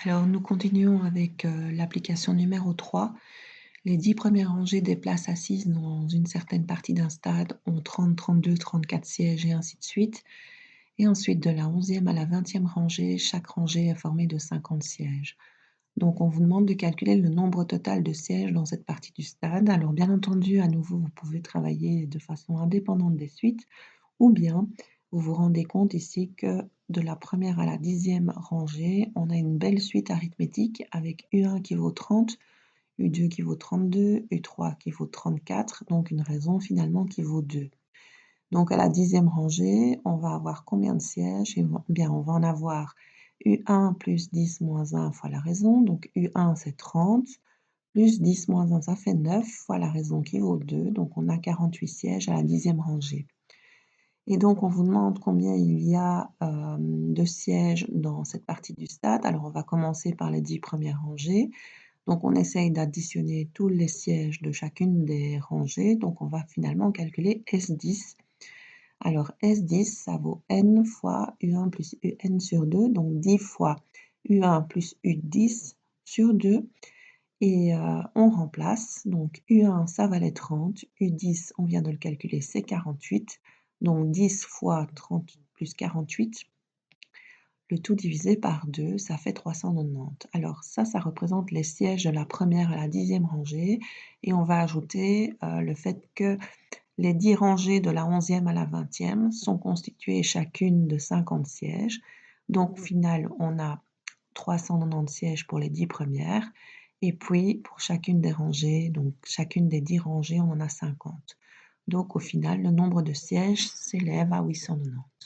Alors, nous continuons avec l'application numéro 3. Les 10 premières rangées des places assises dans une certaine partie d'un stade ont 30, 32, 34 sièges et ainsi de suite. Et ensuite, de la 11e à la 20e rangée, chaque rangée est formée de 50 sièges. Donc, on vous demande de calculer le nombre total de sièges dans cette partie du stade. Alors, bien entendu, à nouveau, vous pouvez travailler de façon indépendante des suites, ou bien vous vous rendez compte ici que de la première à la 10e rangée, on a une belle suite arithmétique avec U1 qui vaut 30, U2 qui vaut 32, U3 qui vaut 34, donc une raison finalement qui vaut 2. Donc à la 10e rangée, on va avoir combien de sièges? Eh bien, on va en avoir U1 plus 10 moins 1 fois la raison, donc U1 c'est 30, plus 10 moins 1 ça fait 9 fois la raison qui vaut 2, donc on a 48 sièges à la 10e rangée. Et donc on vous demande combien il y a, de sièges dans cette partie du stade. Alors on va commencer par les 10 premières rangées. Donc on essaye d'additionner tous les sièges de chacune des rangées, donc on va finalement calculer S10. Alors S10 ça vaut n fois U1 plus UN sur 2, donc 10 fois U1 plus U10 sur 2 et on remplace. Donc U1 ça valait 30, U10 on vient de le calculer, c'est 48, donc 10 fois 30 plus 48, le tout divisé par 2, ça fait 390. Alors ça représente les sièges de la première à la 10e rangée et on va ajouter, le fait que les 10 rangées de la 11e à la 20e sont constituées chacune de 50 sièges. Donc au final, on a 390 sièges pour les 10 premières et puis pour chacune des rangées, donc chacune des 10 rangées, on en a 50. Donc au final, le nombre de sièges s'élève à 890.